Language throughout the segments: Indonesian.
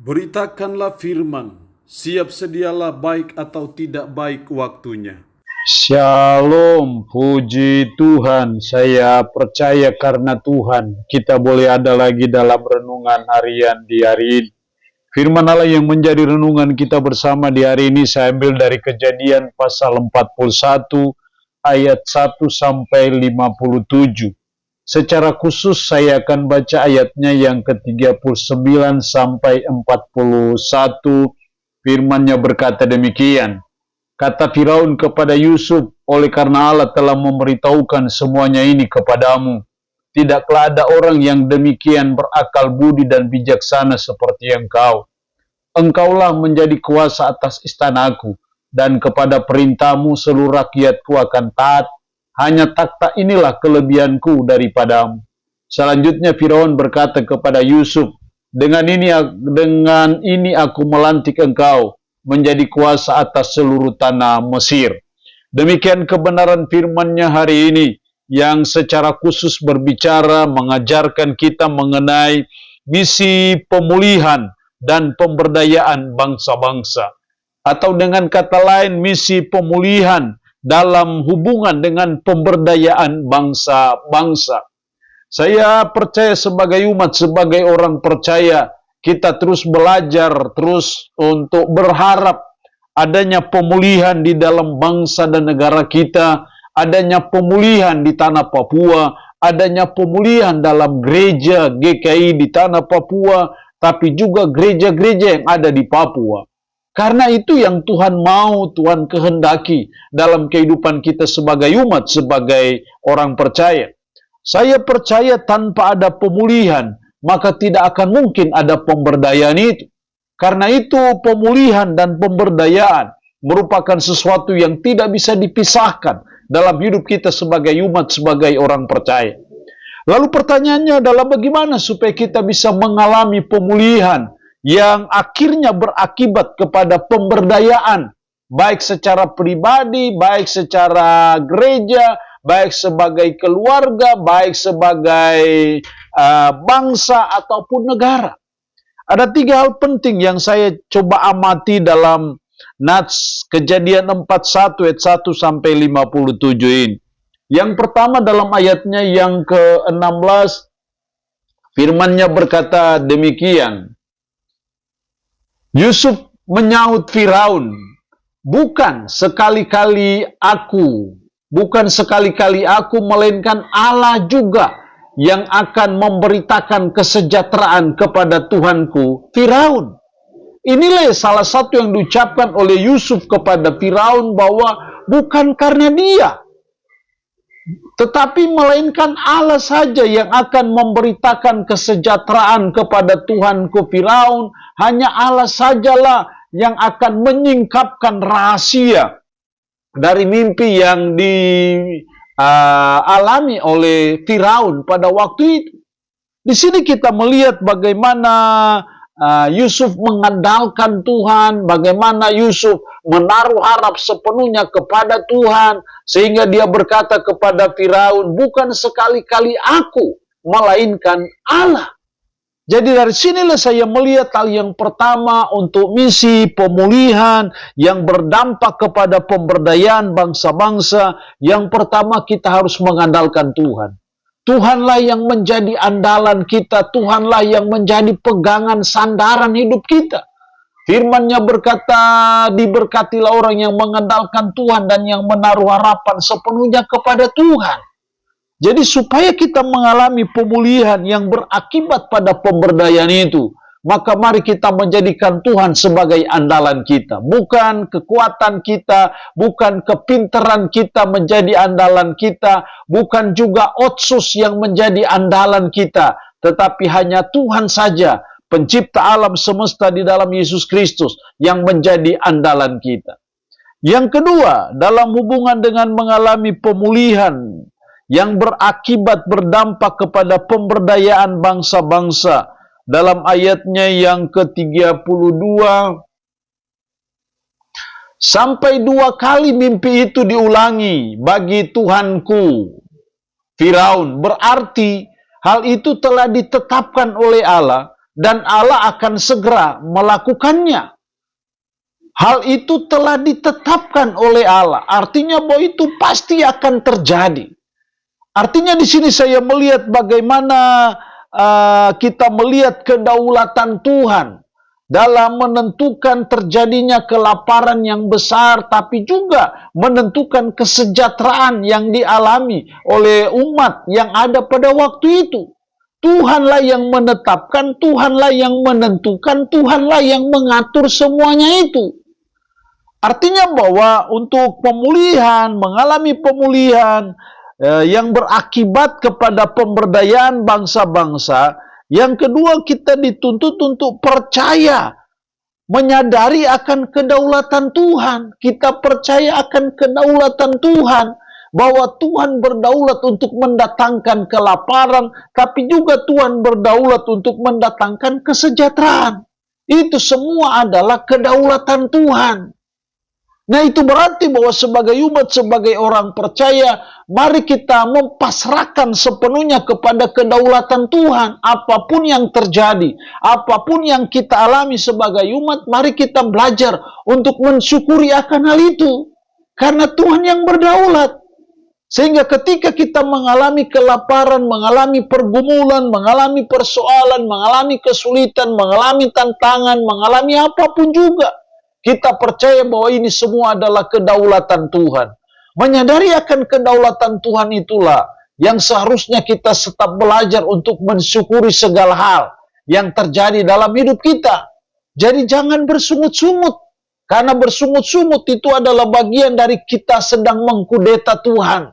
Beritakanlah firman, siap sedialah baik atau tidak baik waktunya. Shalom, puji Tuhan. Saya percaya karena Tuhan kita boleh ada lagi dalam renungan harian di hari ini. Firman Allah yang menjadi renungan kita bersama di hari ini saya ambil dari Kejadian pasal 41 ayat 1 sampai 57. Secara khusus saya akan baca ayatnya yang ke-39 sampai 41. Firman-Nya berkata demikian. Kata Firaun kepada Yusuf, oleh karena Allah telah memberitahukan semuanya ini kepadamu, tidaklah ada orang yang demikian berakal budi dan bijaksana seperti engkau. Engkaulah menjadi kuasa atas istanaku, dan kepada perintahmu seluruh rakyatku akan taat. Hanya takhta inilah kelebihanku daripadamu. Selanjutnya Firaun berkata kepada Yusuf, dengan ini aku melantik engkau menjadi kuasa atas seluruh tanah Mesir. Demikian kebenaran firman-Nya hari ini yang secara khusus berbicara mengajarkan kita mengenai misi pemulihan dan pemberdayaan bangsa-bangsa. Atau dengan kata lain misi pemulihan dalam hubungan dengan pemberdayaan bangsa-bangsa. Saya percaya sebagai umat, sebagai orang percaya, kita terus belajar, terus untuk berharap adanya pemulihan di dalam bangsa dan negara kita, adanya pemulihan di tanah Papua, adanya pemulihan dalam gereja GKI di tanah Papua, tapi juga gereja-gereja yang ada di Papua. Karena itu yang Tuhan mau, Tuhan kehendaki dalam kehidupan kita sebagai umat, sebagai orang percaya. Saya percaya tanpa ada pemulihan, maka tidak akan mungkin ada pemberdayaan itu. Karena itu pemulihan dan pemberdayaan merupakan sesuatu yang tidak bisa dipisahkan dalam hidup kita sebagai umat, sebagai orang percaya. Lalu pertanyaannya adalah bagaimana supaya kita bisa mengalami pemulihan yang akhirnya berakibat kepada pemberdayaan, baik secara pribadi, baik secara gereja, baik sebagai keluarga, baik sebagai bangsa ataupun negara. Ada 3 hal penting yang saya coba amati dalam Nats Kejadian 41 ayat 1 sampai 57 ini. Yang pertama dalam ayatnya yang ke-16, firman-Nya berkata demikian. Yusuf menyaut Firaun, bukan sekali-kali aku, melainkan Allah juga yang akan memberitakan kesejahteraan kepada Tuhanku Firaun. Inilah salah satu yang diucapkan oleh Yusuf kepada Firaun, bahwa bukan karena dia, tetapi melainkan Allah saja yang akan memberitakan kesejahteraan kepada Tuhanku Firaun. Hanya Allah sajalah yang akan menyingkapkan rahasia dari mimpi yang dialami oleh Firaun pada waktu itu. Di sini kita melihat bagaimana Yusuf mengandalkan Tuhan, bagaimana Yusuf menaruh harap sepenuhnya kepada Tuhan, sehingga dia berkata kepada Firaun, bukan sekali-kali aku, melainkan Allah. Jadi dari sinilah saya melihat hal yang pertama untuk misi pemulihan yang berdampak kepada pemberdayaan bangsa-bangsa. Yang pertama kita harus mengandalkan Tuhan. Tuhanlah yang menjadi andalan kita, Tuhanlah yang menjadi pegangan sandaran hidup kita. Firman-Nya berkata, diberkatilah orang yang mengandalkan Tuhan dan yang menaruh harapan sepenuhnya kepada Tuhan. Jadi supaya kita mengalami pemulihan yang berakibat pada pemberdayaan itu, maka mari kita menjadikan Tuhan sebagai andalan kita. Bukan kekuatan kita, bukan kepintaran kita menjadi andalan kita, bukan juga otsus yang menjadi andalan kita, tetapi hanya Tuhan saja, pencipta alam semesta di dalam Yesus Kristus, yang menjadi andalan kita. Yang kedua, dalam hubungan dengan mengalami pemulihan yang berakibat berdampak kepada pemberdayaan bangsa-bangsa. Dalam ayatnya yang ke-32, sampai 2 kali mimpi itu diulangi bagi Tuhanku Firaun. Berarti hal itu telah ditetapkan oleh Allah dan Allah akan segera melakukannya. Hal itu telah ditetapkan oleh Allah. Artinya bahwa itu pasti akan terjadi. Artinya di sini saya melihat bagaimana kita melihat kedaulatan Tuhan dalam menentukan terjadinya kelaparan yang besar, tapi juga menentukan kesejahteraan yang dialami oleh umat yang ada pada waktu itu. Tuhanlah yang menetapkan, Tuhanlah yang menentukan, Tuhanlah yang mengatur semuanya itu. Artinya bahwa untuk pemulihan, mengalami pemulihan yang berakibat kepada pemberdayaan bangsa-bangsa, yang kedua kita dituntut untuk percaya, menyadari akan kedaulatan Tuhan. Kita percaya akan kedaulatan Tuhan, bahwa Tuhan berdaulat untuk mendatangkan kelaparan, tapi juga Tuhan berdaulat untuk mendatangkan kesejahteraan. Itu semua adalah kedaulatan Tuhan. Nah, itu berarti bahwa sebagai umat, sebagai orang percaya, mari kita mempasrahkan sepenuhnya kepada kedaulatan Tuhan. Apapun yang terjadi, apapun yang kita alami sebagai umat, mari kita belajar untuk mensyukuri akan hal itu. Karena Tuhan yang berdaulat. Sehingga ketika kita mengalami kelaparan, mengalami pergumulan, mengalami persoalan, mengalami kesulitan, mengalami tantangan, mengalami apapun juga, kita percaya bahwa ini semua adalah kedaulatan Tuhan. Menyadari akan kedaulatan Tuhan itulah yang seharusnya kita tetap belajar untuk mensyukuri segala hal yang terjadi dalam hidup kita. Jadi jangan bersungut-sungut. Karena bersungut-sungut itu adalah bagian dari kita sedang mengkudeta Tuhan.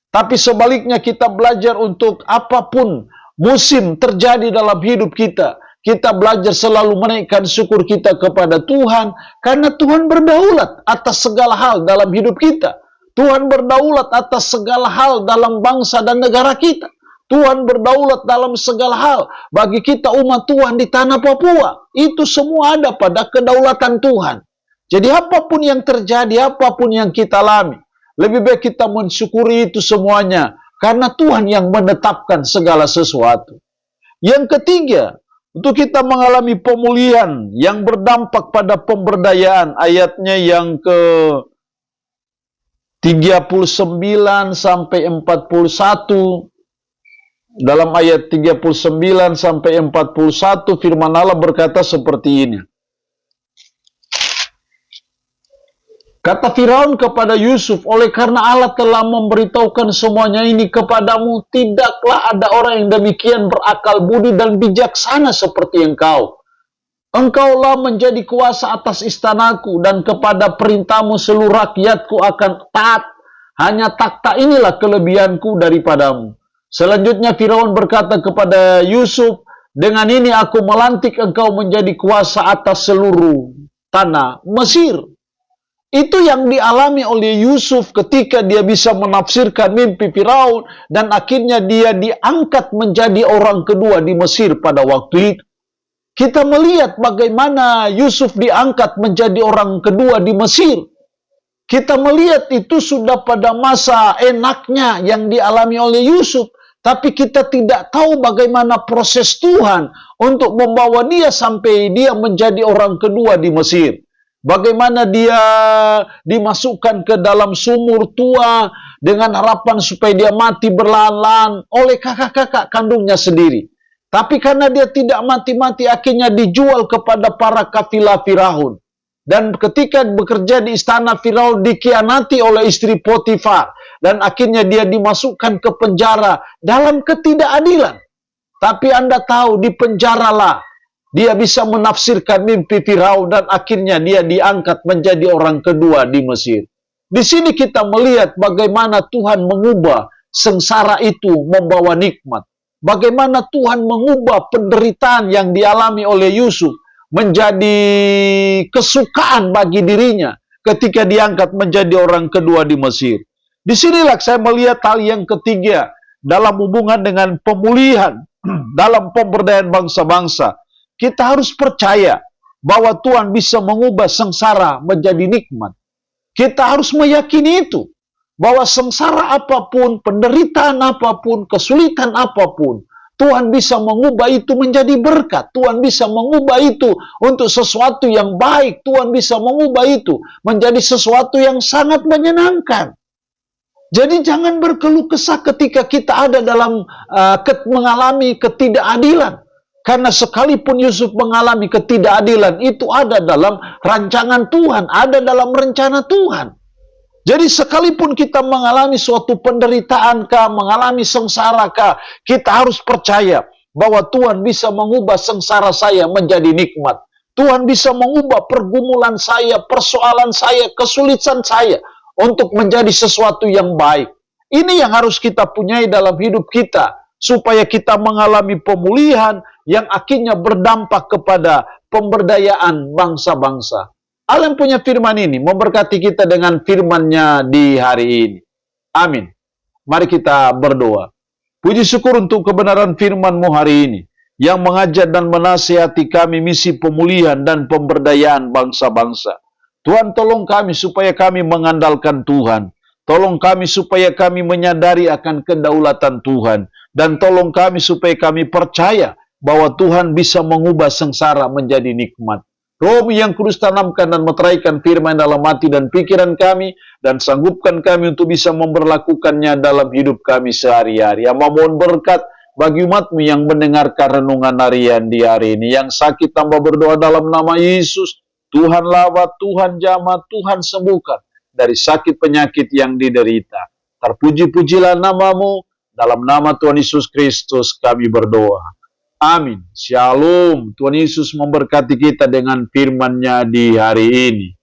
Tapi sebaliknya kita belajar untuk apapun musim terjadi dalam hidup kita, kita belajar selalu menaikkan syukur kita kepada Tuhan, karena Tuhan berdaulat atas segala hal dalam hidup kita. Tuhan berdaulat atas segala hal dalam bangsa dan negara kita. Tuhan berdaulat dalam segala hal bagi kita umat Tuhan di tanah Papua. Itu semua ada pada kedaulatan Tuhan. Jadi apapun yang terjadi, apapun yang kita alami, lebih baik kita mensyukuri itu semuanya, karena Tuhan yang menetapkan segala sesuatu. Yang ketiga, untuk kita mengalami pemulihan yang berdampak pada pemberdayaan, ayatnya yang ke 39 sampai 41. Dalam ayat 39 sampai 41 firman Allah berkata seperti ini. Kata Firaun kepada Yusuf, oleh karena Allah telah memberitahukan semuanya ini kepadamu, tidaklah ada orang yang demikian berakal budi dan bijaksana seperti engkau. Engkaulah menjadi kuasa atas istanaku, dan kepada perintahmu seluruh rakyatku akan taat. Hanya takhta inilah kelebihanku daripadamu. Selanjutnya Firaun berkata kepada Yusuf, dengan ini aku melantik engkau menjadi kuasa atas seluruh tanah Mesir. Itu yang dialami oleh Yusuf ketika dia bisa menafsirkan mimpi Firaun, dan akhirnya dia diangkat menjadi orang kedua di Mesir pada waktu itu. Kita melihat bagaimana Yusuf diangkat menjadi orang kedua di Mesir. Kita melihat itu sudah pada masa enaknya yang dialami oleh Yusuf, tapi kita tidak tahu bagaimana proses Tuhan untuk membawa dia sampai dia menjadi orang kedua di Mesir. Bagaimana dia dimasukkan ke dalam sumur tua dengan harapan supaya dia mati berlahan-lahan oleh kakak-kakak kandungnya sendiri. Tapi karena dia tidak mati-mati, akhirnya dijual kepada para kafilah Firaun. Dan ketika bekerja di istana Firaun, dikhianati oleh istri Potifar. Dan akhirnya dia dimasukkan ke penjara dalam ketidakadilan. Tapi Anda tahu, di penjaralah dia bisa menafsirkan mimpi Firaun, dan akhirnya dia diangkat menjadi orang kedua di Mesir. Di sini kita melihat bagaimana Tuhan mengubah sengsara itu membawa nikmat. Bagaimana Tuhan mengubah penderitaan yang dialami oleh Yusuf menjadi kesukaan bagi dirinya ketika diangkat menjadi orang kedua di Mesir. Disinilah saya melihat hal yang ketiga dalam hubungan dengan pemulihan, dalam pemberdayaan bangsa-bangsa. Kita harus percaya bahwa Tuhan bisa mengubah sengsara menjadi nikmat. Kita harus meyakini itu, bahwa sengsara apapun, penderitaan apapun, kesulitan apapun, Tuhan bisa mengubah itu menjadi berkat. Tuhan bisa mengubah itu untuk sesuatu yang baik. Tuhan bisa mengubah itu menjadi sesuatu yang sangat menyenangkan. Jadi jangan berkeluh kesah ketika kita ada dalam mengalami ketidakadilan. Karena sekalipun Yusuf mengalami ketidakadilan, itu ada dalam rancangan Tuhan, ada dalam rencana Tuhan. Jadi sekalipun kita mengalami suatu penderitaan mengalami sengsara kita harus percaya bahwa Tuhan bisa mengubah sengsara saya menjadi nikmat. Tuhan bisa mengubah pergumulan saya, persoalan saya, kesulitan saya untuk menjadi sesuatu yang baik. Ini yang harus kita punyai dalam hidup kita, supaya kita mengalami pemulihan yang akhirnya berdampak kepada pemberdayaan bangsa-bangsa. Allah yang punya firman ini memberkati kita dengan firman-Nya di hari ini. Amin. Mari kita berdoa. Puji syukur untuk kebenaran firman-Mu hari ini, yang mengajar dan menasihati kami misi pemulihan dan pemberdayaan bangsa-bangsa. Tuhan, tolong kami supaya kami mengandalkan Tuhan. Tolong kami supaya kami menyadari akan kedaulatan Tuhan. Dan tolong kami supaya kami percaya bahwa Tuhan bisa mengubah sengsara menjadi nikmat. Roh yang kudus tanamkan dan meteraikan firman dalam hati dan pikiran kami, dan sanggupkan kami untuk bisa memberlakukannya dalam hidup kami sehari-hari. Yang memohon berkat bagi umat-Mu yang mendengarkan renungan harian di hari ini. Yang sakit tambah berdoa dalam nama Yesus. Tuhan lawat, Tuhan jamah, Tuhan sembuhkan dari sakit penyakit yang diderita. Terpuji-pujilah nama-Mu, dalam nama Tuhan Yesus Kristus kami berdoa. Amin. Shalom. Tuhan Yesus memberkati kita dengan firman-Nya di hari ini.